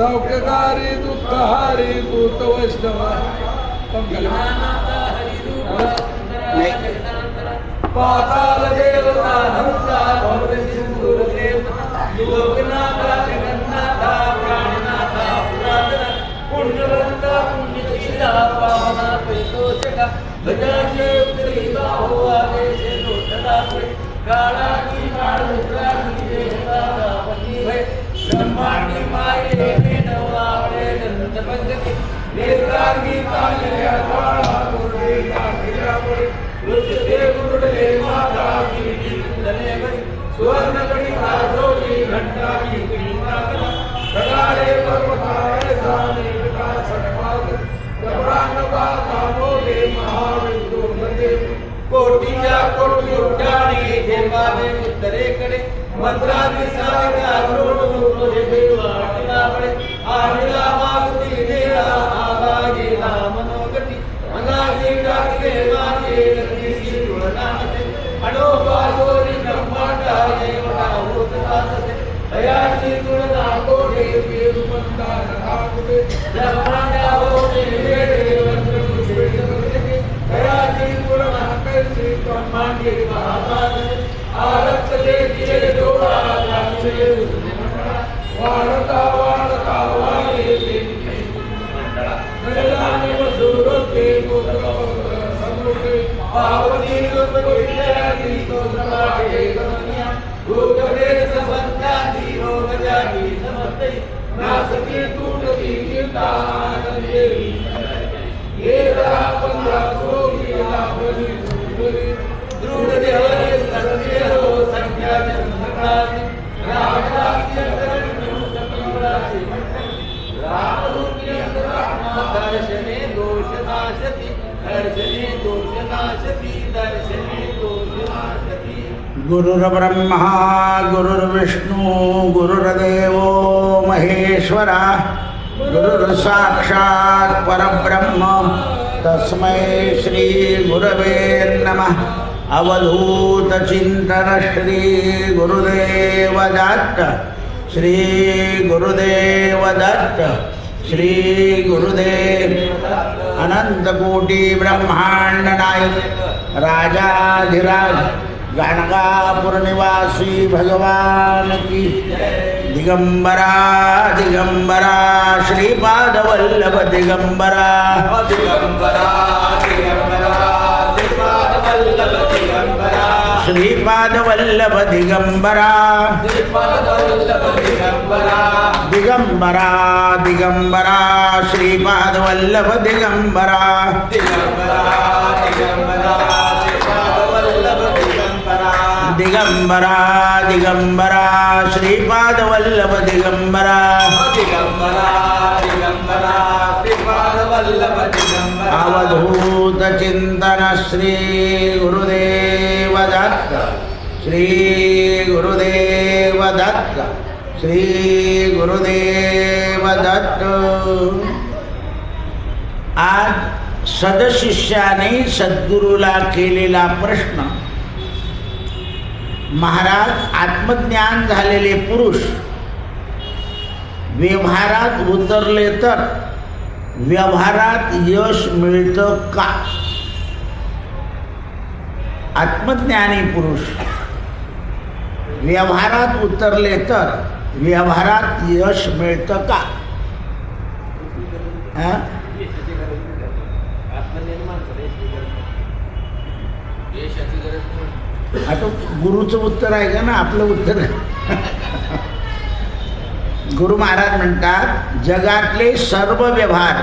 सौख्यकारी दुःखहारी भूत वैष्णव पाताल देवता हंसा भव्य सिंदूर देवता लोकनाथा जगन्नाथा प्राणनाथा पुरातना पुण्यवंता पुण्यशीला पावना परितोषका भजाचे उत्तरी बाहो आदेशे लोटला काळाची काळ रुद्राची देवता गावती भय ब्रह्मांडी माये नवावळे दंत पंचके नेत्रांगी कालिया काळा गुरुडे काठियापुरे रुचते गुरुडे माता कीटी कुंडले बरी सुवर्णकडी काजोली घंटाकी कीर्तना सगारे पर्वताळे साने विकास सटपाग प्रभरांग बाका मोडे महाविष्णू देव कोटीच्या कोटी उड्डाणे देवाने उत्तरेकडे मंत्रांनी साऱ्या रोड हे वाटणावळे आडला मागती देला आगा गेला मनोगती मनाची टाकले मागे गतीची जुळणाते अडोबाजोरी ब्रह्मांडा एवढा होत जाते दयाची तुळना कोडे पेरुमंता नकाकुटे ब्रह्मांडा होते वेडे वंद्र दयाची तुळना कैसी ब्रह्मांडी महाभारत आरक्षले तिरे डोळा लागले वाढता वाढता वाढे नैलाने वसुरते समुद्रे पावनी रुपविद्यादी तोत्रवाडे गमनिया भूगडे सबंधादी रोगजादी समते नासकी तूटती कीर्तानंदेवी ये रहा 15 सोगी लाभली सुंदरी दृढ देवरे सर्वेहो संख्या चंद्रकाती रामदासी करुण कपिलासी रामरूपी अंतरात्मा दर्शने दोषनाशती दर्शने दोषनाशती दर्शने दोषनाशती गुरुर्ब्रह्मा गुरुर्विष्णु गुरुर्देवो महेश्वरा गुरुर्साक्षात् परब्रह्म तस्मै श्री गुरवे नमः अवधूत चिंतन श्री गुरुदेव दत्त श्री गुरुदेव दत्त श्री गुरुदेव अनंत कोटी ब्रह्मांड नायक राजाधिराज गाणगापुर निवासी भगवान की दिगंबरा दिगंबरा श्रीपाद वल्लभ दिगंबरा दिगंबरा दिगंबरा श्रीपाद वल्लभ दिगंबरा श्रीपाद वल्लभ दिगंबरा श्रीपाद वल्लभ दिगंबरा दिगंबरा दिगंबरा श्रीपाद वल्लभ दिगंबरा दिगंबरा दिगंबरा श्रीपाद वल्लभ दिगंबरा दिगंबरा दिगंबरा श्रीपाद वल्लभ दिगंबरा दिगंबरा दिगंबरा श्रीपाद वल्लभ दिगंबरा अवधूत चिंतन श्री गुरुदेव दत्त श्री गुरुदेव दत्त श्री गुरुदेव दत्त। आज सदशिष्याने सद्गुरूला केलेला प्रश्न, महाराज आत्मज्ञान झालेले पुरुष व्यवहारात उतरले तर व्यवहारात यश मिळतं का? आत्मज्ञानी पुरुष व्यवहारात उतरले तर व्यवहारात यश मिळतं का? आता गुरुचं उत्तर आहे का ना आपलं उत्तर? गुरु महाराज म्हणतात, जगातले सर्व व्यवहार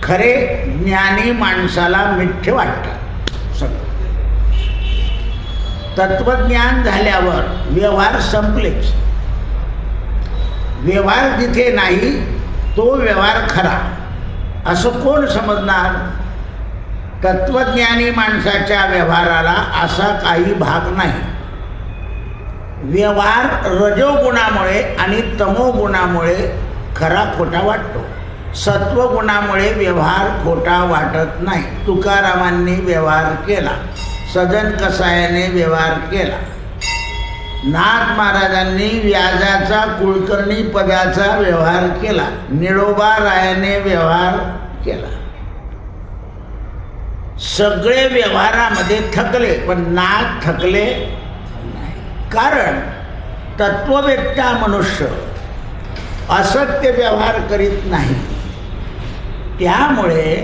खरे ज्ञानी माणसाला मिथ्य वाटतात. सगळं तत्वज्ञान झाल्यावर व्यवहार संपलेच. व्यवहार जिथे नाही तो व्यवहार खरा असं कोण समजणार? तत्वज्ञानी माणसाच्या व्यवहाराला असा काही भाग नाही. व्यवहार रजोगुणामुळे आणि तमोगुणामुळे खरा खोटा वाटतो. सत्वगुणामुळे व्यवहार खोटा वाटत नाही. तुकारामांनी व्यवहार केला, सजन कसायाने व्यवहार केला, नाथ महाराजांनी व्याजाचा कुलकर्णी पदाचा व्यवहार केला, निळोबा रायाने व्यवहार केला. सगळे व्यवहारामध्ये थकले, पण नाथ थकले नाही. कारण तत्ववेत्ता मनुष्य असत्य व्यवहार करीत नाही, त्यामुळे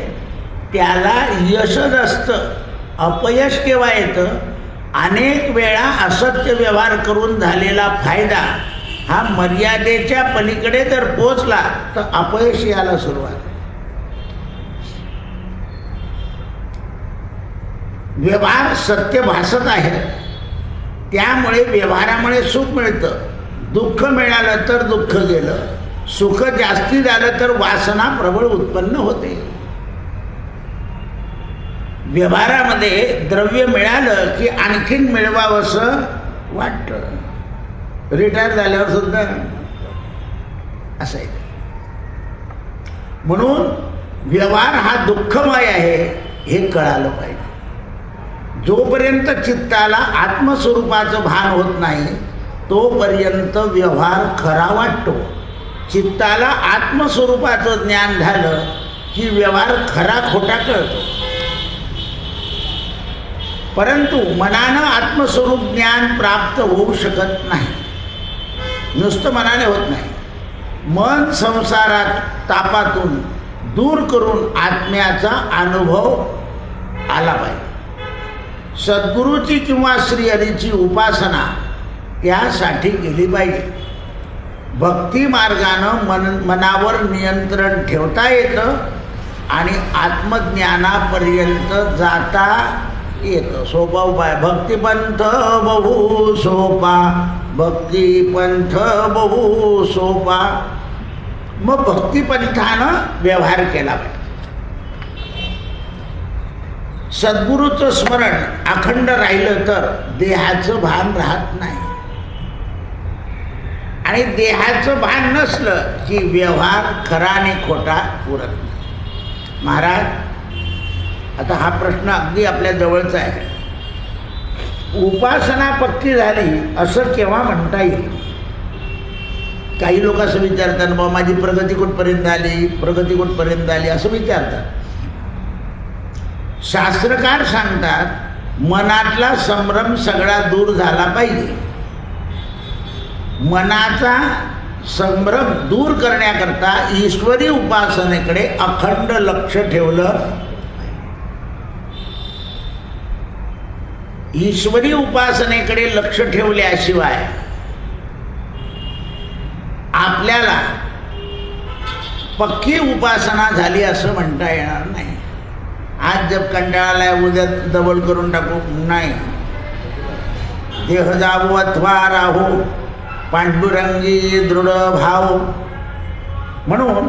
त्याला यशच असतं. अपयश केव्हा येतं? अनेक वेळा असत्य व्यवहार करून झालेला फायदा हा मर्यादेच्या पलीकडे जर पोचला तर अपयश यायला सुरुवात आहे. व्यवहार सत्य भासत आहे, त्यामुळे व्यवहारामुळे सुख मिळतं. दुःख मिळालं तर दुःख गेलं, सुख जास्ती झालं तर वासना प्रबळ उत्पन्न होते. व्यवहारामध्ये द्रव्य मिळालं की आणखीन मिळवावंसं वाटतं. रिटायर झाल्यावर सुद्धा असं आहे. म्हणून व्यवहार हा दुःखमय आहे हे कळालं पाहिजे. जोपर्यंत चित्ताला आत्मस्वरूपाचं भान होत नाही तोपर्यंत व्यवहार खरा वाटतो. चित्ताला आत्मस्वरूपाचं ज्ञान झालं की व्यवहार खरा खोटा कळतो. परंतु मनानं आत्मस्वरूप ज्ञान प्राप्त होऊ शकत नाही, नुसतं मनाने होत नाही. मन संसारात तापातून दूर करून आत्म्याचा अनुभव आला पाहिजे. सद्गुरूची किंवा श्रीहरीची उपासना त्यासाठी केली पाहिजे. भक्ती मार्गानं मनावर नियंत्रण ठेवता येतं आणि आत्मज्ञानापर्यंत जाता येतं. सोपा उपाय. भक्तिपंथ बहु सोपा, भक्तिपंथ बहु सोपा. मग भक्तिपंथानं व्यवहार केला पाहिजे. सद्गुरूचं स्मरण अखंड राहिलं तर देहाचं भान राहत नाही, आणि देहाचं भान नसलं की व्यवहार खरा आणि खोटा उरत नाही. महाराज, आता हा प्रश्न अगदी आपल्या जवळचा आहे. उपासना पक्की झाली असं केव्हा म्हणता येईल? काही लोक असं विचारतात, बाबा माझी प्रगती कुठपर्यंत आली, प्रगती कुठपर्यंत आली असं विचारतात. शास्त्रकार सांगतात मनातला संभ्रम सगळा दूर झाला पाहिजे. मनाचा संभ्रम दूर करण्याकरता ईश्वरी उपासनेकडे अखंड लक्ष ठेवलं. ईश्वरी उपासनेकडे लक्ष ठेवल्याशिवाय आपल्याला पक्की उपासना झाली असं म्हणता येणार नाही. आज जब कंटाळालाय उद्या डबल करून टाकू नाही. देह जावो अथवा राहो, पांडुरंगी दृढ भाव. म्हणून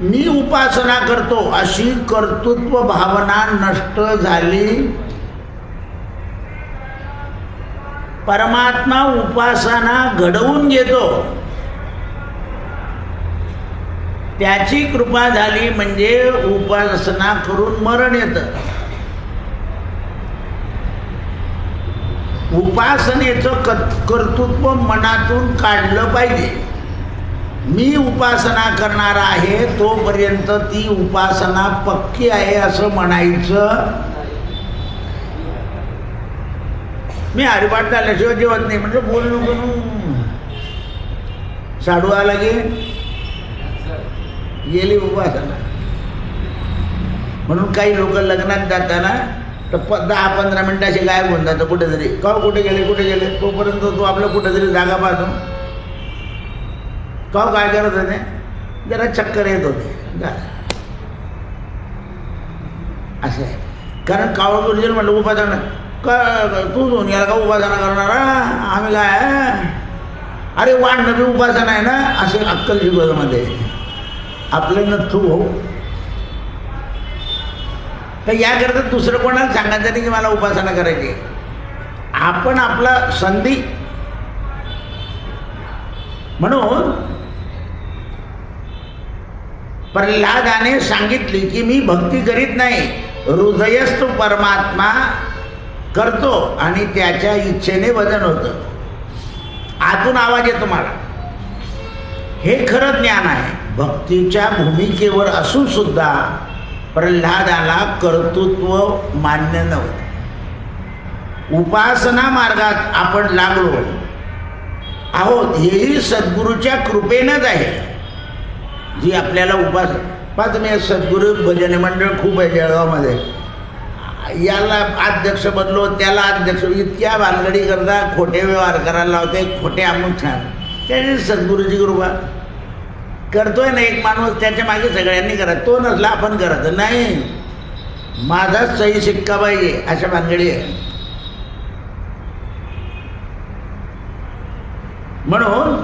मी उपासना करतो अशी कर्तृत्व भावना नष्ट झाली. परमात्मा उपासना घडवून घेतो, त्याची कृपा झाली म्हणजे उपासना करून मरण येतं. उपासनेचं कर्तृत्व मनातून काढलं पाहिजे. मी उपासना करणार आहे तोपर्यंत ती उपासना पक्की आहे असं म्हणायचं. मी हरिपाठ झाल्याशिवाय जेवत नाही म्हटलं बोल नको. साडू आला की गेली उपासना. म्हणून काही लोक लग्नात जाताना तर 10-15 मिनिटाशी गायब होऊन जातं कुठेतरी. कुठे गेले तोपर्यंत तो आपलं कुठेतरी जागा पाहतो. काय करत होते? जरा चक्कर येत होते असं आहे. कारण कावळ गुरुजन म्हटलं उपासना तू दोन याला का उपासना करणार? आम्ही काय अरे वाढणं बी उपासना आहे ना असे अक्कल जीवनामध्ये आपलं नथू हो. तर याकरता दुसरं कोणाला सांगायचं नाही की मला उपासना करायची. आपण आपला संधी. म्हणून प्रल्हादाने सांगितली की मी भक्ती करीत नाही, हृदयस्थ परमात्मा करतो आणि त्याच्या इच्छेने भजन होतं. आतून आवाज येतो मला. हे खरं ज्ञान आहे. भक्तीच्या भूमिकेवर असून सुद्धा प्रल्हादाला कर्तृत्व मान्य नव्हतं. उपासना मार्गात आपण लागलो आहोत हेही सद्गुरूच्या कृपेनंच आहे, जी आपल्याला पाहत मी सद्गुरू भजन मंडळ खूप आहे जळगावमध्ये. याला अध्यक्ष बनलो, त्याला अध्यक्ष, इतक्या भानगडी करता, खोटे व्यवहार करायला लावते, खोटे अमुक छान. त्याने सद्गुरूची कृपा करतोय ना एक माणूस, त्याच्या मागे सगळ्यांनी करा. तो नसला आपण करत नाही, माझाच सही शिक्का पाहिजे, अशा भानगडी आहे. म्हणून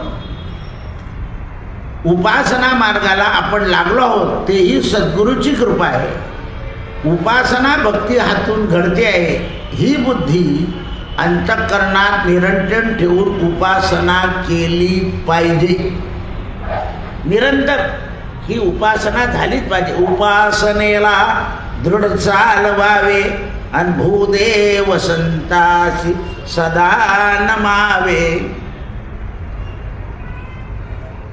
उपासना मार्गाला आपण लागलो आहोत तेही सद्गुरूची कृपा आहे. उपासना भक्ती हातून घडते आहे. ही बुद्धी अंतःकरणात निरंतर ठेवून उपासना केली पाहिजे. निरंतर ही उपासना झालीच पाहिजे. उपासनेला दृढ चालवावे आणि भूदेव संतासी सदा नमावे.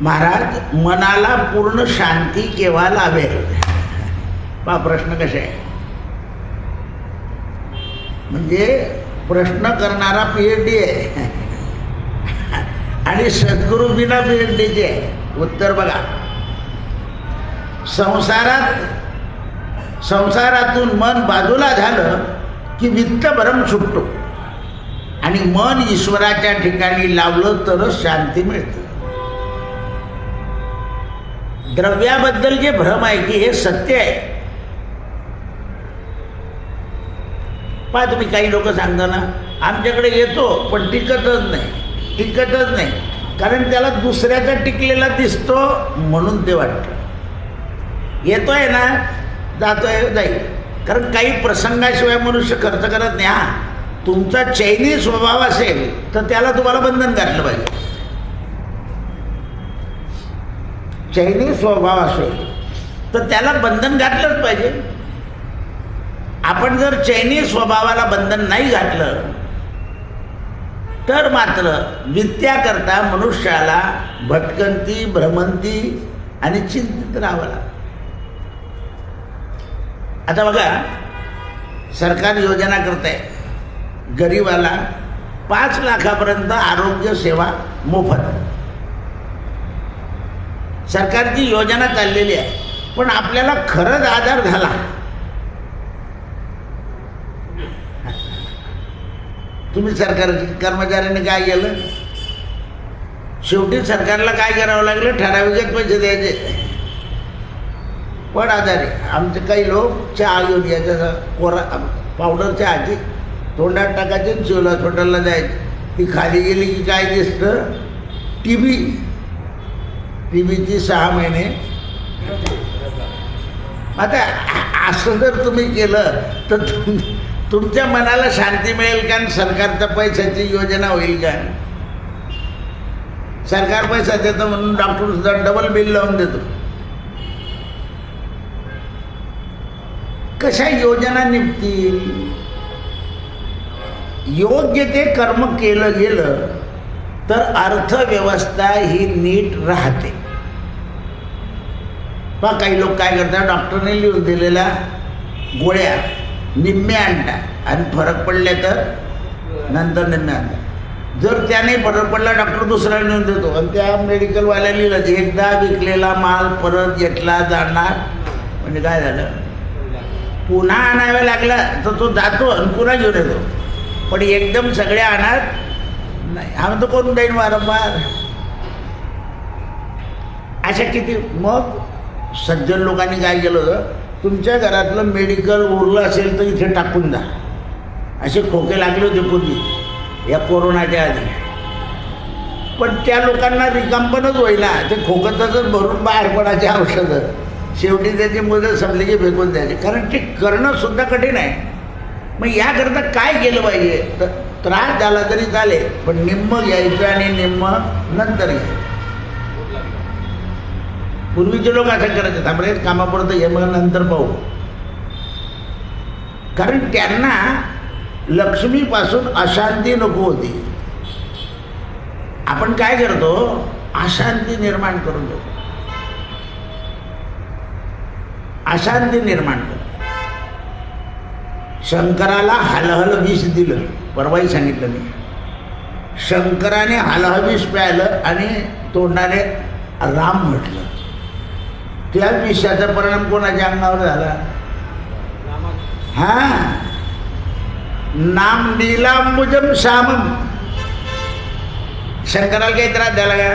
महाराज मनाला पूर्ण शांती केव्हा लाभेल? पहा प्रश्न कसे आहे. म्हणजे प्रश्न करणारा PhD आहे आणि सद्गुरू बिना PhDचे आहे. उत्तर बघा. संसारातून मन बाजूला झालं की वित्तभरम सुटतो आणि मन ईश्वराच्या ठिकाणी लावलं तरच शांती मिळते. द्रव्याबद्दल जे भ्रम आहे की हे सत्य आहे. पहा तुम्ही काही लोक सांगता ना आमच्याकडे येतो पण टिकतच नाही, कारण त्याला दुसऱ्याचा टिकलेला दिसतो म्हणून ते वाटतं. येतोय ना, जातोय, जाईल. कारण काही प्रसंगाशिवाय मनुष्य खर्च करत नाही. हा तुमचा चैनी स्वभाव असेल तर त्याला तुम्हाला बंधन घातलं पाहिजे. चैनी स्वभाव असेल तर त्याला बंधन घातलंच पाहिजे. आपण जर चैनी स्वभावाला बंधन नाही घातलं तर मात्र वित्याकरता मनुष्याला भटकंती, भ्रमंती आणि चिंतित राहावं लागतं. आता बघा, सरकार योजना करत आहे, गरीबाला 5 लाखापर्यंत आरोग्य सेवा मोफत. सरकारची योजना चाललेली आहे. पण आपल्याला खरंच आजार झाला, तुम्ही सरकारच्या कर्मचाऱ्यांनी काय केलं? शेवटी सरकारला काय करावं लागलं? ठराविकच पैसे द्यायचे. पण आजारी आमचे काही लोक चहा घेऊन यायच्या, कोरा पावडर चहाची तोंडात टाकायचे, सिव्हिल हॉस्पिटलला जायचे. ती खाली गेली की काय दिसतं? टीबीची 6 महिने. आता असं जर तुम्ही केलं तर तुमच्या मनाला शांती मिळेल का? सरकारच्या पैशाची योजना होईल का? सरकार पैसा देतं म्हणून डॉक्टर सुद्धा डबल बिल लावून देतो. कशा योजना निघतील? योग्य ते कर्म केलं गेलं तर अर्थव्यवस्था ही नीट राहते. पहा काही लोक काय करतात, डॉक्टरने लिहून दिलेल्या गोळ्या निम्मे आणतात आणि फरक पडले तर नंतर निम्मे आणतात. जर त्याने फरक पडला डॉक्टर दुसरा लिहून देतो आणि त्या मेडिकलवाल्या लिहिलं एकदा विकलेला माल परत घेतला जाणार. म्हणजे काय झालं? पुन्हा आणावा लागला तर तो जातो आणि पुन्हा घेऊन येतो. पण एकदम सगळे आणत नाही. आम्ही तर करून देईन वारंवार. अशा किती. मग सज्जन लोकांनी काय केलं होतं, तुमच्या घरातलं मेडिकल उरलं असेल तर इथे टाकून जा. असे खोके लागले होते पूर्वी या कोरोनाच्या आधी. पण त्या लोकांना रिकामपणच होईना. ते खोकतच भरून बाहेर पडायचे औषधं. शेवटी त्याची मुदत संपली की फेकून द्यायचे. कारण ते करणं सुद्धा कठीण आहे. मग याकरता काय केलं पाहिजे? तर त्रास झाला तरी चालेल पण निम्म घ्यायचं आणि निम्म नंतर घ्यायचं. पूर्वीचे लोक असं करायचे, थांबले कामापुरतं हे मग नंतर पाहू. कारण त्यांना लक्ष्मीपासून अशांती नको होती. आपण काय करतो, अशांती निर्माण करून देतो, अशांती निर्माण करतो. शंकराला हलहल विष दिलं, परवाही सांगितलं मी. शंकराने हलहल विष प्यायलं आणि तोंडाने राम म्हटलं. त्या विषाचा परिणाम कोणाच्या अंगावर झाला? हा, नाम नीलांबुजम श्यामम. शंकराला काही त्रास झाला का?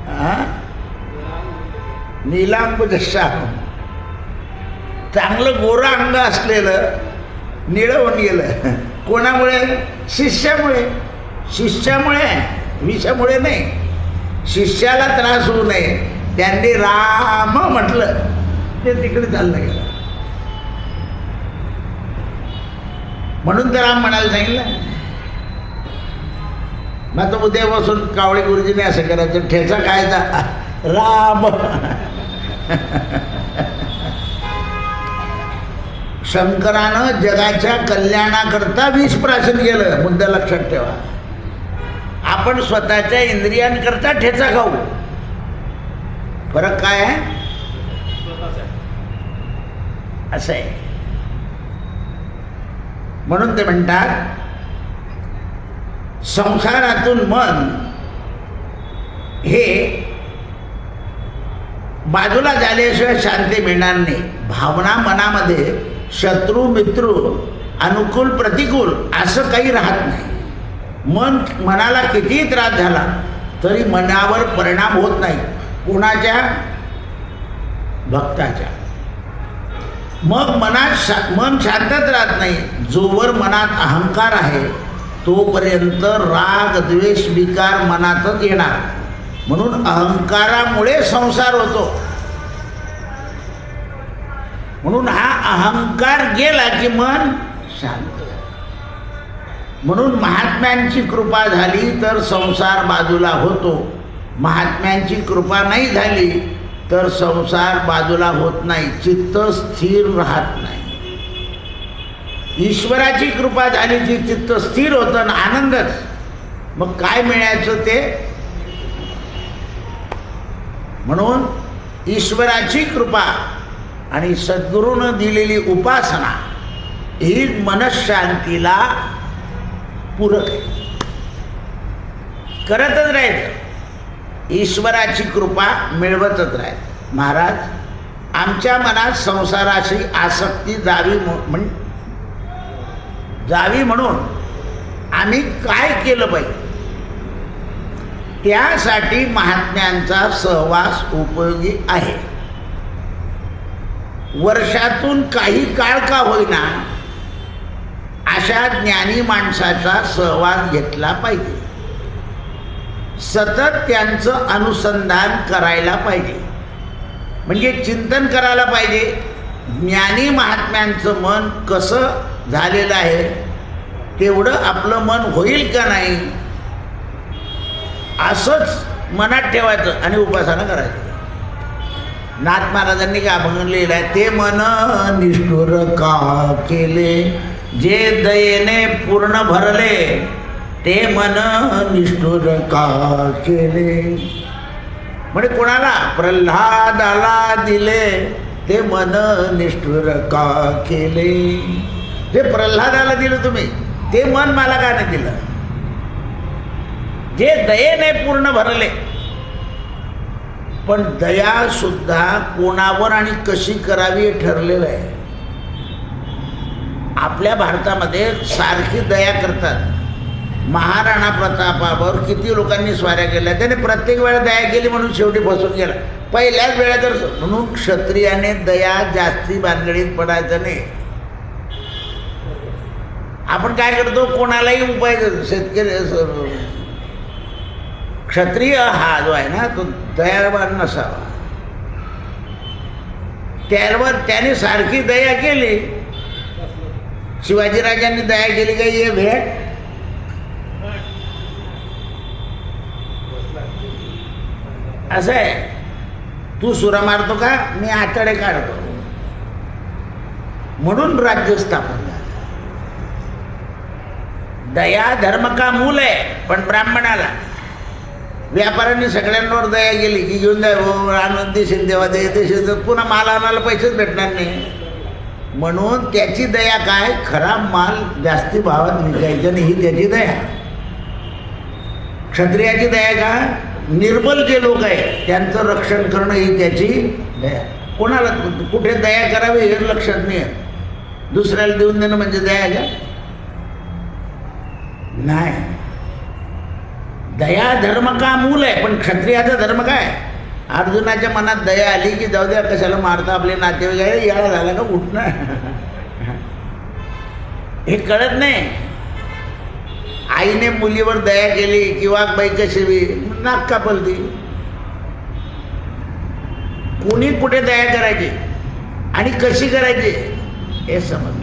हा, नीलांबुज श्यामम. चांगलं गोरं अंग असलेलं निळं होऊन गेलं. कोणामुळे? शिष्यामुळे. शिष्यामुळे, विषामुळे नाही. शिष्याला त्रास होऊ नये त्यांनी राम म्हटलं, ते तिकडे चाललं गेलं. म्हणून तर राम म्हणायला सांगितलं. मग आता उद्यापासून कावळे गुरुजीने असं करायचं, ठेचा खायचा राम. शंकरानं जगाच्या कल्याणाकरता विष प्राशन केलं, मुद्दा लक्षात ठेवा. आपण स्वतःच्या इंद्रियांकरता ठेचा खाऊ. फरक काय आहे? असं आहे. म्हणून ते म्हणतात संसारातून मन हे बाजूला झाल्याशिवाय शांती मिळणार नाही. भावना मनामध्ये शत्रू मित्र अनुकूल प्रतिकूल असं काही राहत नाही. मनाला कितीही त्रास झाला तरी मनावर परिणाम होत नाही. कोणाच्या? भक्ताच्या. मग मन शांतच राहत नाही. जोवर मनात अहंकार आहे तोपर्यंत राग द्वेष विकार मनातच येणार. म्हणून अहंकारामुळे संसार होतो. म्हणून हा अहंकार गेला की मन शांत. म्हणून महात्म्यांची कृपा झाली तर संसार बाजूला होतो. महात्म्यांची कृपा नाही झाली तर संसार बाजूला होत नाही, चित्त स्थिर राहत नाही. ईश्वराची कृपा झाली की चित्त स्थिर होतं आणि आनंदच. मग काय मिळायचं ते? म्हणून ईश्वराची कृपा आणि सद्गुरूनं दिलेली उपासना ही मनशांतीला पूरक आहे. करतच राहायचं, ईश्वराची कृपा मिळवतच राहायचं. महाराज, आमच्या मनात संसाराशी आसक्ती जावी म्हणून आम्ही काय केलं पाहिजे? त्यासाठी महात्म्यांचा सहवास उपयोगी आहे. वर्षातून काही काळ का होईना अशा ज्ञानी माणसाचा सहवास घेतला पाहिजे. सतत त्यांचं अनुसंधान करायला पाहिजे, म्हणजे चिंतन करायला पाहिजे. ज्ञानी महात्म्यांचं मन कसं झालेलं आहे तेवढं आपलं मन होईल का नाही असंच मनात ठेवायचं आणि उपासना करायचं. नाथ महाराजांनी काय अभंग लिहिला आहे? ते मन निष्ठुर का केले जे दयेने पूर्ण भरले, ते मन निष्ठुर का केले. म्हणजे कोणाला? प्रल्हादाला दिले ते मन निष्ठुर का केले. जे प्रल्हादाला दिलं तुम्ही ते मन मला का नाही दिलं? जे दयेने पूर्ण भरले. पण दया सुद्धा कोणावर आणि कशी करावी हे ठरलेलं आहे. आपल्या भारतामध्ये सारखी दया करतात. महाराणा प्रतापावर किती लोकांनी स्वाऱ्या केल्या, त्याने प्रत्येक वेळा दया केली म्हणून शेवटी फसून गेला. पहिल्याच वेळा तर. म्हणून क्षत्रियाने दया जास्ती भानगडीत पडायचं नाही. आपण काय करतो? कोणालाही उपाय. शेतकरी क्षत्रिय हा जो आहे ना तो दयावान नसावा. त्यावर त्याने सारखी दया केली. शिवाजीराजांनी दया केली का? ये भेट. असं आहे. तू सुरा मारतो का? मी आतडे काढतो. म्हणून राज्य स्थापन झालं. दया धर्म का मूल आहे, पण ब्राह्मणाला व्यापाऱ्यांनी सगळ्यांवर दया केली की घेऊन जाय भाऊ, आनंद देशील तेव्हा दया देशील, तर पुन्हा माल आणायला पैसेच भेटणार नाही. म्हणून त्याची दया काय, खराब माल जास्ती भावात विकायचं नाही, ही त्याची दया. क्षत्रियाची दया का, निर्बल जे लोक आहेत त्यांचं रक्षण करणं ही त्याची दया. कोणाला कुठे दया करावी हे लक्षात नाही. दुसऱ्याला देऊन देणं म्हणजे दया का, नाही. दया धर्म का मूल आहे, पण क्षत्रियाचा धर्म काय. अर्जुनाच्या मनात दया आली की जाऊ द्या, कशाला मारता आपले नातेवाईक आहे, याला झाला का उठणं, हे कळत नाही. आईने मुलीवर दया केली किंवा बाई कशी बी नाक कापलती. कोणी कुठे दया करायची आणि कशी करायची हे समजलं.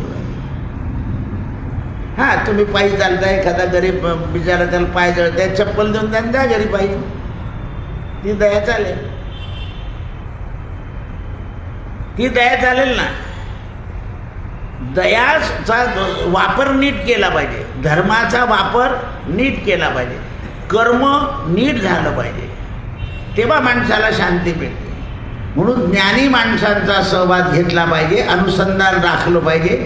हां, तुम्ही पायी चालताय, एखादा गरीब बिचारा त्याला पाय जळताय, चप्पल देऊन द्या घरी पायी, ती दया चालेल, ती दया चालेल ना. दयाचा वापर नीट केला पाहिजे, धर्माचा वापर नीट केला पाहिजे, कर्म नीट झालं पाहिजे, तेव्हा माणसाला शांती मिळते. म्हणून ज्ञानी माणसांचा सहभाग घेतला पाहिजे, अनुसंधान राखलं पाहिजे.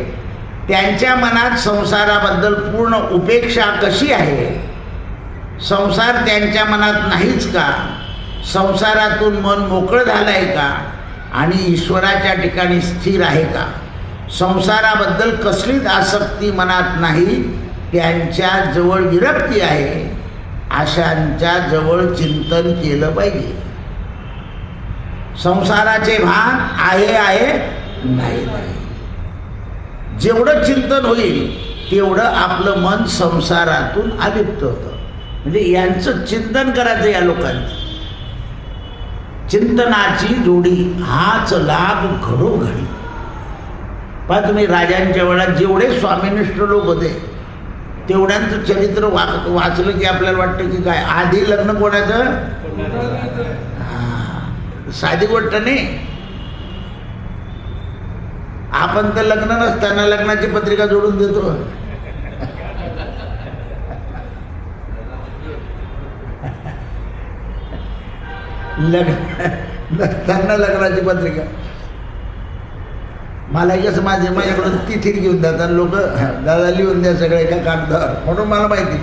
त्यांच्या मनात संसाराबद्दल पूर्ण उपेक्षा कशी आहे, संसार त्यांच्या मनात नाहीच का, संसारातून मन मोकळं झालं आहे का आणि ईश्वराच्या ठिकाणी स्थिर आहे का, संसाराबद्दल कसलीच आसक्ती मनात नाही, त्यांच्या जवळ विरक्ती आहे, अशांच्या जवळ चिंतन केलं पाहिजे. संसाराचे भान आहे नाही नाही. जेवढं चिंतन होईल तेवढं आपलं मन संसारातून अलिप्त होतं. म्हणजे यांचं चिंतन करायचं, या लोकांचं चिंतनाची जोडी हाच लाभ घडोघडी. पहा तुम्ही, राजांच्या वेळात जेवढे स्वामिनिष्ठ लोक होते तेवढ्यांचं चरित्र वाचलं की आपल्याला वाटतं की काय, आधी लग्न कोणाचं, साधी गोष्ट नाही. आपण तर लग्न नसताना लग्नाची पत्रिका जोडून देतो. लग्न नसताना लग्नाची पत्रिका. मला कसं माझ्याकडून तिथी घेऊन जातात लोक, दादा लिहून द्या सगळं एका कागदावर, म्हणून मला माहिती.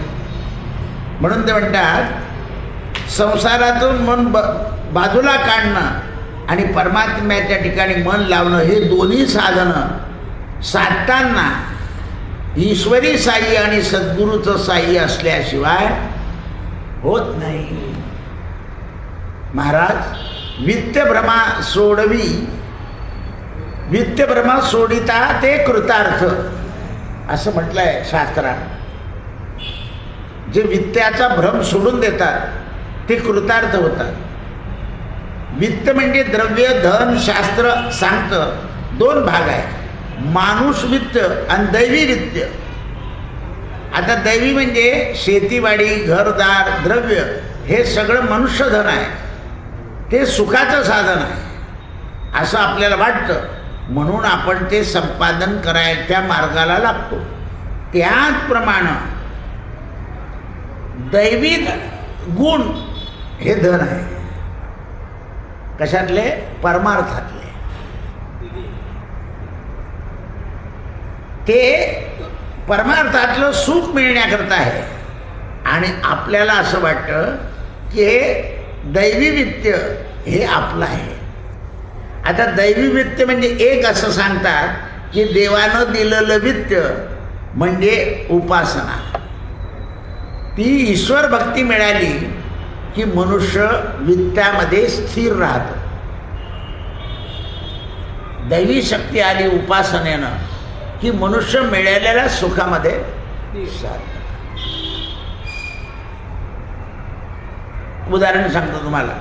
म्हणून ते म्हणतात संसारातून मन बाजूला काढणं आणि परमात्म्याच्या ठिकाणी मन लावणं हे दोन्ही साधनं साधताना ईश्वरी साह्य आणि सद्गुरूचं साह्य असल्याशिवाय होत नाही. महाराज, वित्तभ्रमा सोडवी, वित्तभ्रमा सोडिता ते कृतार्थ असं म्हटलंय शास्त्रात. जे वित्ताचा भ्रम सोडून देतात ते कृतार्थ होतात. वित्त म्हणजे द्रव्य, धन. शास्त्र सांगतं दोन भाग आहे, मानुष वित्त आणि दैवी वित्त. आता दैवी म्हणजे शेतीवाडी, घरदार, द्रव्य, हे सगळं मनुष्यधन आहे, ते सुखाचं साधन आहे असं आपल्याला वाटतं. म्हणून आपण ते संपादन करायच्या मार्गाला लागतो. त्याचप्रमाणे दैवी गुण हे धन आहे. कशातले, परमार्थातले. ते परमार्थातलं सुख मिळण्याकरता आहे. आणि आपल्याला असं वाटतं की हे दैवी वित्त हे आपलं आहे. आता दैवी वित्त म्हणजे एक असं सांगतात की देवानं दिलेलं वित्त म्हणजे उपासना. ती ईश्वर भक्ती मिळाली की मनुष्य वित्तामध्ये स्थिर राहतो. दैवी शक्ती आली उपासनेनं की मनुष्य मिळालेल्या सुखामध्ये साधतो. उदाहरण सांगतो तुम्हाला.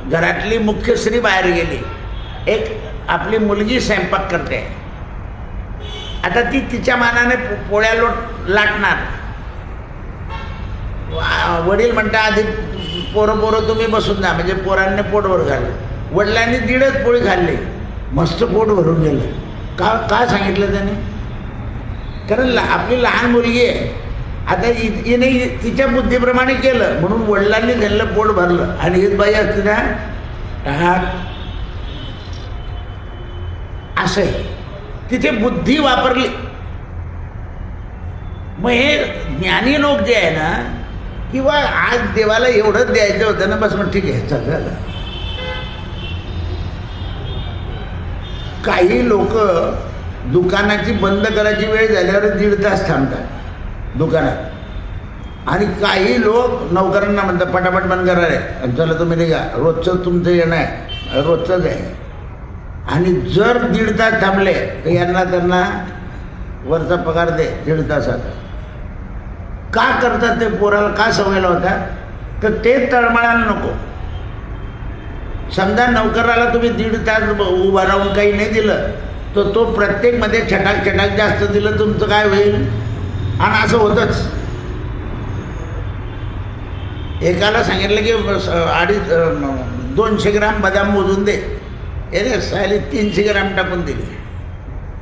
घरातली मुख्य स्त्री बाहेर गेली, एक आपली मुलगी स्वयंपाक करते. आता ती तिच्या मानाने पोळ्या लाटणार. वडील म्हणता आधी पोरं तुम्ही बसून जा, म्हणजे पोरांनी पोटभर खाल्लं. वडिलांनी 1.5 पोळी खाल्ली, मस्त पोट भरून गेलं. का सांगितलं त्याने, कारण आपली लहान मुलगी आहे, आता हिने तिच्या बुद्धीप्रमाणे केलं म्हणून वडिलांनी त्यांना पोट भरलं, आणि हीच बाई असते ना टाक असं आहे, तिथे बुद्धी वापरली. मग हे ज्ञानी लोक जे आहे ना, किंवा आज देवाला एवढंच द्यायचं होतं ना, बस मग ठीक आहे चल झालं. काही लोक दुकानाची बंद करायची वेळ झाल्यावर 1.5 तास थांबतात दुकानात, आणि काही लोक नौकरांना म्हणतात पटापट बंद करणार आहे, चला तुम्ही निघा, रोजचं तुमचं येणं आहे, रोजचंच आहे. आणि जर 1.5 तास थांबले तर यांना त्यांना वरचा पगार दे 1.5 तासाचा. का करतात ते? पोराला का सवयला होता? तर ते तळमळायला नको. समजा नौकराला तुम्ही 1.5 तास उभा राहून काही नाही दिलं, तर तो प्रत्येकमध्ये छटाक छटाक जास्त दिलं, तुमचं काय होईल? आणि असं होतंच. एकाला सांगितलं की 200 ग्राम बदाम मोजून दे, अरे साली 300 ग्राम टाकून दिली,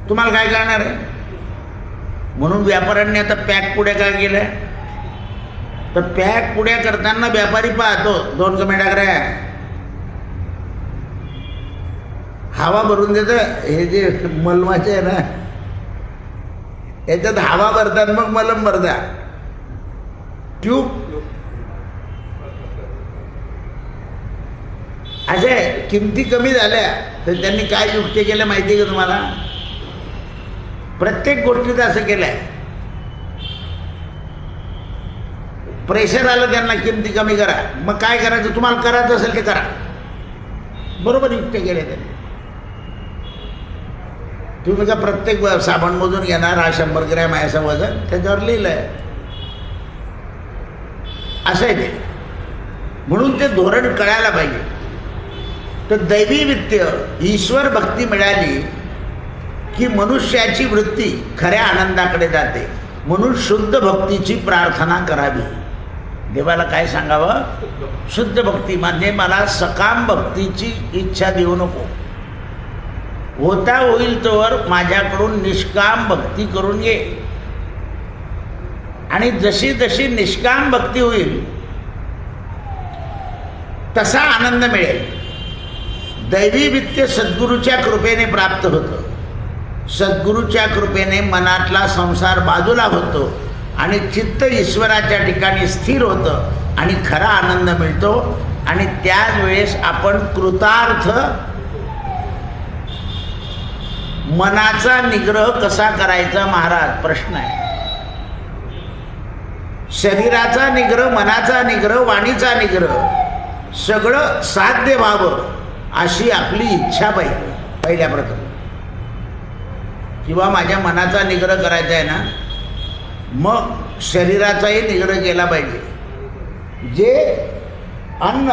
तुम्हाला काय करणार आहे? म्हणून व्यापाऱ्यांनी आता पॅक पुड्या काय केल्या? तर पॅक पुड्या करताना व्यापारी पाहतो 2 कमी टाकऱ्या, हवा भरून देतं. हे जे मलमाचे आहे ना, याच्यात हवा भरतात, मग मलम भरतात. ट्यूब अशा किमती कमी झाल्या तर त्यांनी काय युक्ती केल्या माहिती आहे का तुम्हाला? प्रत्येक गोष्टीत असं केलं आहे. प्रेशर आलं त्यांना, किमती कमी करा. मग काय करायचं? तुम्हाला करायचं असेल ते करा. बरोबर युक्ती केल्या त्यांनी. तुम्ही का प्रत्येक साबण मोजून घेणार, हा 100 ग्रॅम आहे असं वजन त्याच्यावर लिहिलं आहे, असं आहे ते. म्हणून ते धोरण कळायला पाहिजे. तर दैवी वित्त, ईश्वर भक्ती मिळाली की मनुष्याची वृत्ती खऱ्या आनंदाकडे जाते. म्हणून शुद्ध भक्तीची प्रार्थना करावी. देवाला काय सांगावं? शुद्ध भक्ती म्हणजे मला सकाम भक्तीची इच्छा देऊ नको, होता होईल तोवर माझ्याकडून निष्काम भक्ती करून घे. आणि जशी जशी निष्काम भक्ती होईल तसा आनंद मिळेल. दैवी वित्त सद्गुरूच्या कृपेने प्राप्त होतं. सद्गुरूच्या कृपेने मनातला संसार बाजूला होतो आणि चित्त ईश्वराच्या ठिकाणी स्थिर होतं आणि खरा आनंद मिळतो. आणि त्याच वेळेस आपण कृतार्थ. मनाचा निग्रह कसा करायचा महाराज? प्रश्न आहे. शरीराचा निग्रह, मनाचा निग्रह, वाणीचा निग्रह सगळं साध्य व्हावं अशी आपली इच्छा पाहिजे पहिल्या प्रथम. किंवा माझ्या मनाचा निग्रह करायचा आहे ना, मग शरीराचाही निग्रह केला पाहिजे. जे अन्न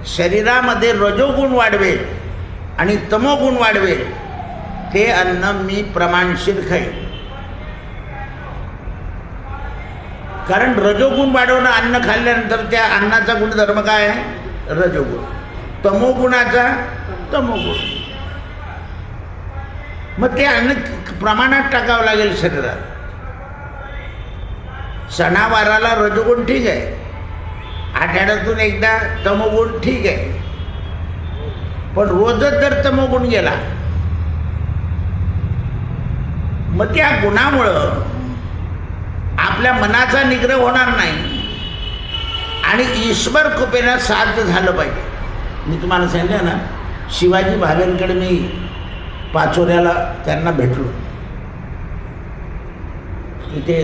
शरीरामध्ये रजोगुण वाढवेल आणि तमोगुण वाढवेल ते अन्न मी प्रमाणशीर खाईन. कारण रजोगुण वाढवणं, अन्न खाल्ल्यानंतर त्या अन्नाचा गुणधर्म काय आहे? रजोगुण. तमोगुणाचा तमोगुण. मग ते अन्न प्रमाणात टाकावं लागेल शरीरात. सणावाराला रजोगुण ठीक आहे, आठवड्यातून एकदा तमोगुण ठीक आहे, पण रोजच जर तमोगुण गेला मग त्या गुणामुळं आपल्या मनाचा निग्रह होणार नाही आणि ईश्वर कृपेनं साध्य झालं पाहिजे. मी तुम्हाला सांगितलं ना, शिवाजी भावेंकडे मी पाचोऱ्याला त्यांना भेटलो. तिथे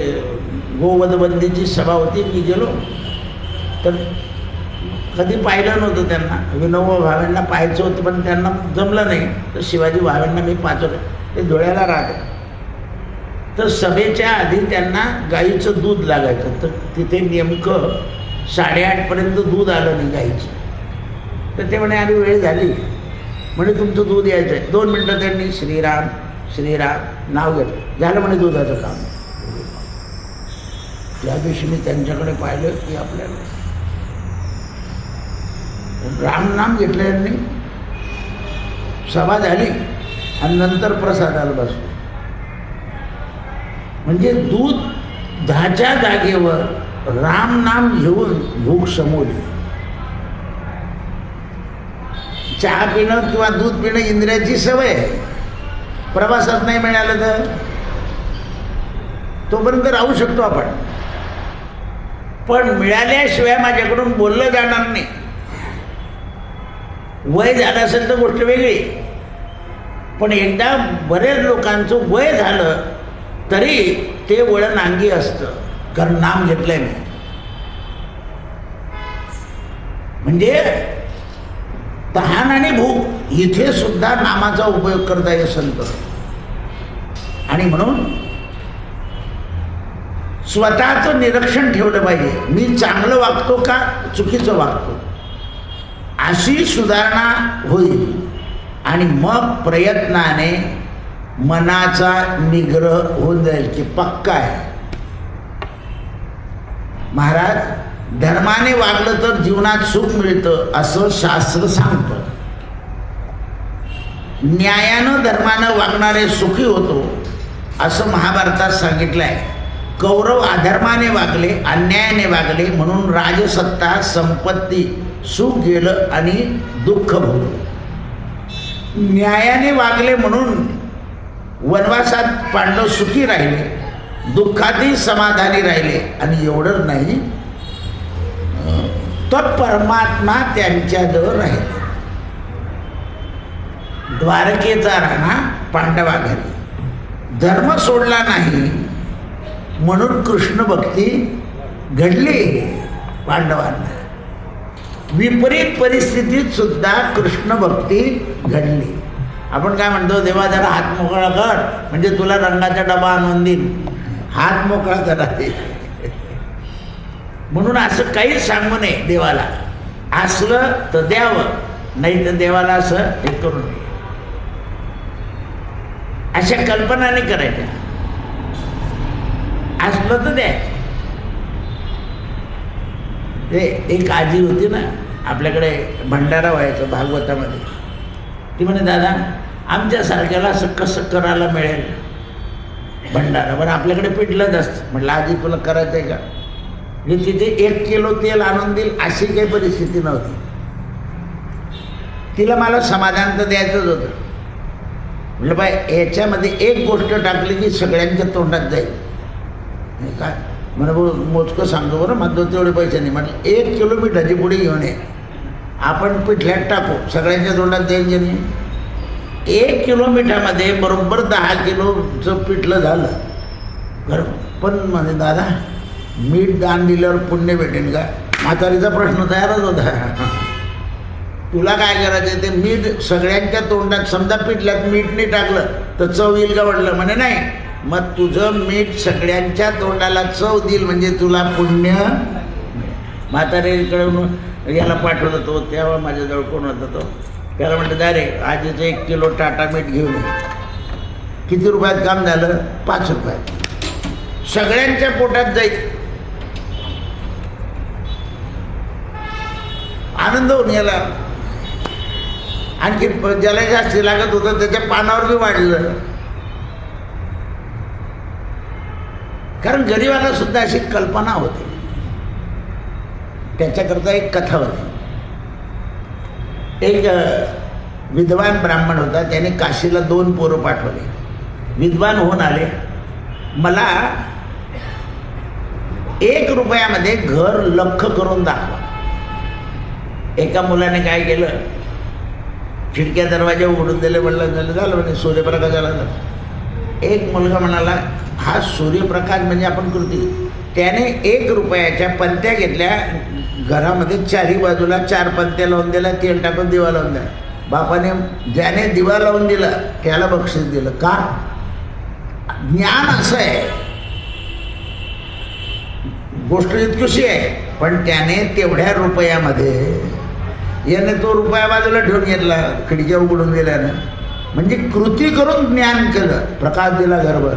गोवधबंदीची सभा होती, मी गेलो तर कधी पाहिलं नव्हतं त्यांना. विनोबा भावेंना पाहायचं होतं पण त्यांना जमलं नाही. तर शिवाजी भावेंना मी पाचोऱ्या, ते धुळ्याला राहते, तर सभेच्या आधी त्यांना गाईचं दूध लागायचं. तर तिथे नेमकं 8:30पर्यंत दूध आलं नाही गाईचं. तर ते म्हणे आधी वेळ झाली, म्हणजे तुमचं दूध यायचं आहे. 2 मिनटं त्यांनी श्रीराम श्रीराम नाव घेतलं, झालं म्हणे दुधाचं काम. त्या दिवशी मी त्यांच्याकडे पाहिलं की आपल्याला रामनाम घेतलं यांनी. सभा झाली आणि नंतर प्रसादाला बसलो. म्हणजे दुधाच्या जागेवर राम नाम घेऊन भूक समोरली. चहा पिणं किंवा दूध पिणं इंद्रियाची सवय आहे. प्रवासात नाही मिळालं तर तोपर्यंत राहू शकतो आपण, पण मिळाल्याशिवाय माझ्याकडून बोललं जाणार नाही. वय झालं असेल तर गोष्ट वेगळी, पण एकदा बरेच लोकांचं वय झालं तरी ते वळण अंगी असतं, कारण नाम घेतलंय मी. म्हणजे तहान आणि भूक इथे सुद्धा नामाचा उपयोग करता येत संत. आणि म्हणून स्वतःचं निरीक्षण ठेवलं पाहिजे. मी चांगलं वागतो का चुकीचं वागतो, अशी सुधारणा होईल. आणि मग प्रयत्नाने मनाचा निग्रह होऊन जाईल की पक्का आहे. महाराज धर्माने वागलं तर जीवनात सुख मिळतं असं शास्त्र सांगतं. न्यायानं धर्मानं वागणारे सुखी होतो असं महाभारतात सांगितलं आहे. कौरव अधर्माने वागले, अन्यायाने वागले म्हणून राजसत्ता, संपत्ती, सुख गेलं आणि दुःख भोगलं. न्यायाने वागले म्हणून वनवासात पांडव सुखी राहिले, दुःखातही समाधानी राहिले. आणि एवढंच नाही तर परमात्मा त्यांच्याजवळ राहिले. द्वारकेचा राणा पांडवा घरी. धर्म सोडला नाही म्हणून कृष्ण भक्ती घडली पांडवांना. विपरीत परिस्थितीत सुद्धा कृष्ण भक्ती घडली. आपण काय म्हणतो, देवा जरा हात मोकळा कर म्हणजे तुला रंगाचा डबा आणून देईन. हात मोकळा करा ते. म्हणून असं काहीच सांगू नये देवाला. असलं तर द्यावं, नाही तर देवाला असं हे करू नये. अशा कल्पना नाही करायच्या. असलं तर द्या. ते एक आजी होती ना आपल्याकडे, भंडारा व्हायचं भागवतामध्ये. ती म्हणे, दादा आमच्यासारख्याला असं कसं करायला मिळेल भंडारा, पण आपल्याकडे पिठलंच असतं. म्हटलं आजी तुला करायचं आहे का? म्हणजे तिथे 1 किलो तेल आणून देईल अशी काही परिस्थिती नव्हती. तिला मला समाधान तर द्यायचंच होतं. म्हटलं बाय याच्यामध्ये एक गोष्ट टाकली की सगळ्यांच्या तोंडात जाईल. नाही काय म्हणे मोजकं सांगतो बरं, माझं तेवढे पैसे नाही. म्हटलं 1 किलो मिठाची पुडी घेऊन ये, आपण पिठल्यात टाकू, सगळ्यांच्या तोंडात जाईल की नाही. 1 किलो मिठामध्ये बरोबर 10 किलोचं पिठलं झालं. बरं, पण म्हणे दादा मीठ दान दिल्यावर पुण्य भेटेल का? म्हातारीचा प्रश्न तयारच होता. तुला काय करायचं, ते मीठ सगळ्यांच्या तोंडात, समजा पिठल्यात मीठ नाही टाकलं तर चव येईल का? म्हटलं म्हणे नाही. मग तुझं मीठ सगळ्यांच्या तोंडाला चव देईल म्हणजे तुला पुण्य. म्हातारीकडून याला पाठवलं तो, तेव्हा माझ्याजवळ कोण होता तो, त्याला म्हटलं डायरेक्ट आजीचं 1 किलो टाटा मीठ घेऊन ये. किती रुपयात काम झालं? 5 रुपयात. सगळ्यांच्या पोटात जाईल. आनंद होऊन याला. आणखी ज्याला जास्त लागत होतं त्याच्या पानावर बी वाढलं. कारण गरिबाला सुद्धा अशी कल्पना होती. त्याच्याकरता एक कथा होती. एक विद्वान ब्राह्मण होता, त्याने काशीला 2 पोरं पाठवले. विद्वान होऊन आले, मला 1 रुपयामध्ये घर लख्ख करून दाखवा. एका मुलाने काय केलं, खिडक्या दरवाजे उघडून दिले. म्हणलं झालं म्हणे सूर्यप्रकाश आला. एक मुलगा म्हणाला हा सूर्यप्रकाश म्हणजे आपण कृती. त्याने 1 रुपयाच्या पंत्या घेतल्या, घरामध्ये 4ही बाजूला 4 पंत्या लावून दिल्या, तेल टाकून दिवा लावून दिला. बापाने ज्याने दिवा लावून दिला त्याला बक्षीस दिलं. का? ज्ञान असं आहे, गोष्ट इतकीशी आहे, पण त्याने तेवढ्या रुपयामध्ये याने तो रुपया बाजूला ठेवून घेतला, खिडक्या उघडून दिल्यानं. म्हणजे कृती करून ज्ञान केलं, प्रकाश दिला घरभर.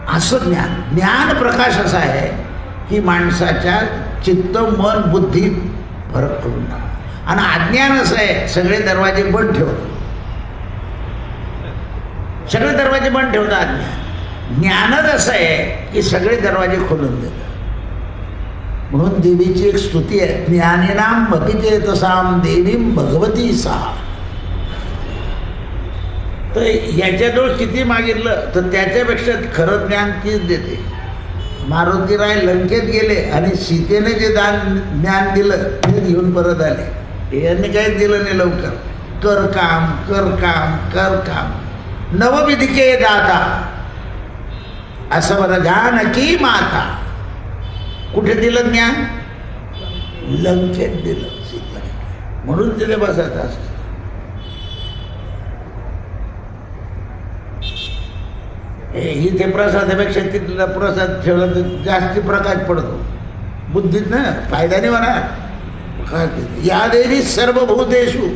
असं ज्ञान. ज्ञान प्रकाश असा आहे की माणसाच्या चित्त, मन, बुद्धीत फरक पडून टाकतो. आणि अज्ञान असं आहे, सगळे दरवाजे बंद ठेवतो. सगळे दरवाजे बंद ठेवतात अज्ञान. ज्ञानच असं आहे की सगळे दरवाजे खोलून देतात. म्हणून देवीची एक स्तुती आहे, ज्ञानिनाम भक्तिते तसाम देवीम भगवती सा. तर याच्याजवळ किती मागितलं तर त्याच्यापेक्षा खरं ज्ञान तीच देते. मारुतीराय लंकेत गेले आणि सीतेने जे ज्ञान दिलं ते घेऊन परत आले. यांनी काहीच दिलं नाही लवकर. कर काम कर काम कर काम नवविधिके दाता असं बरं जानकी माता. कुठे दिलं ज्ञान? लंकेत दिलं सीतेने. म्हणून तिथे बसायचं असतं. इथे प्रसादापेक्षा तिथला प्रसाद ठेवला तर जास्ती प्रकाश पडतो बुद्धीत ना, फायदा नाही म्हणा. या देवी सर्वभूतेषु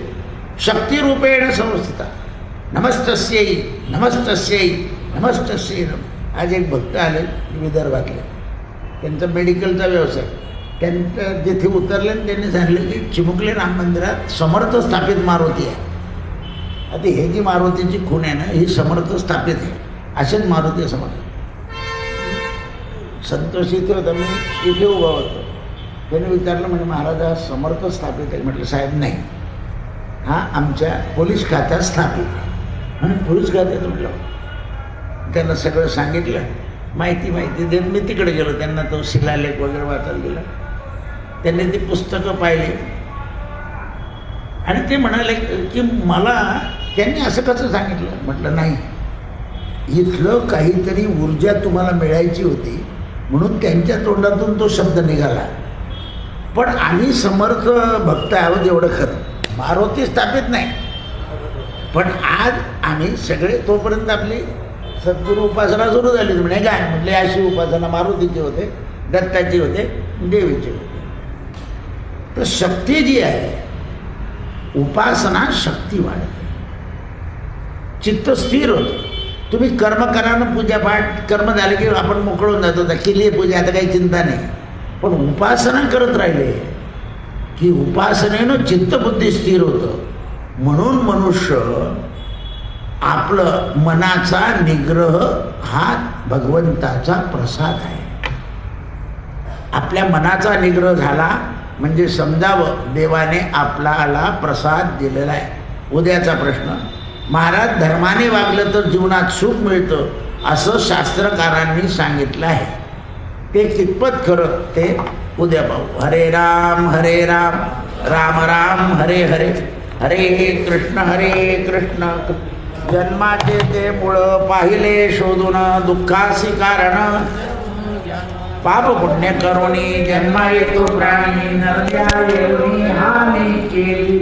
शक्तिरूपेण संस्थिता नमस्तस्यै नमस्तस्यै नमस्तस्यै नमः. आज एक भक्त आले विदर्भातले, त्यांचा मेडिकलचा व्यवसाय. त्यांचं जिथे उतरले त्यांनी सांगितलं की चिमुकले राम मंदिरात समर्थ स्थापित मारुती आहे. आता हे जी मारुतीची खूण आहे ना ही समर्थ स्थापित आहे. असेच मारुती समर्थ. संतोष इथे होता, मी इथे उभा होतो. त्याने विचारलं म्हणजे महाराज हा समर्थ स्थापित आहे. म्हटलं साहेब नाही, हा आमच्या पोलीस खात्यात स्थापित आहे. म्हणून पोलीस खात्यात म्हटलं. त्यांना सगळं सांगितलं, माहिती देत मी तिकडे गेलो. त्यांना तो शिलालेख वगैरे वाचायला दिला. त्यांनी ती पुस्तकं पाहिली आणि ते म्हणाले की मला त्यांनी असं कसं सांगितलं. म्हटलं नाही, इथलं काहीतरी ऊर्जा तुम्हाला मिळायची होती म्हणून त्यांच्या तोंडातून तो शब्द निघाला. पण आम्ही समर्थ भक्त आहोत एवढं खरं. मारुती स्थापित नाही, पण आज आम्ही सगळे तोपर्यंत आपली सद्गुरू उपासना सुरू झाली. म्हणे काय म्हटले, अशी उपासना मारुतीची होते, दत्ताची होते, देवीची होते. तर शक्ती जी आहे, उपासना शक्ती वाढते, चित्त स्थिर होतं. तुम्ही कर्म करा ना, पूजापाठ कर्म झाले की आपण मोकळून जातो. केली पूजा, आता काही चिंता नाही. पण उपासना करत राहिले की उपासनेनं चित्तबुद्धी स्थिर होतं. म्हणून मनुष्य आपलं मनाचा निग्रह हा भगवंताचा प्रसाद आहे. आपल्या मनाचा निग्रह झाला म्हणजे समजावं देवाने आपल्याला प्रसाद दिलेला आहे. उद्याचा प्रश्न, महाराज धर्माने वागलं तर जीवनात सुख मिळतं असं शास्त्रकारांनी सांगितलं आहे. ते कितपत खरं ते उद्या पाहू. हरे राम राम राम हरे हरे, हरे कृष्ण जन्माचे ते मूळ पाहिले शोधून दुःखासी कारण. पाप पुण्य करुणी जन्मा येतो प्राणी नरत्या हानी केली.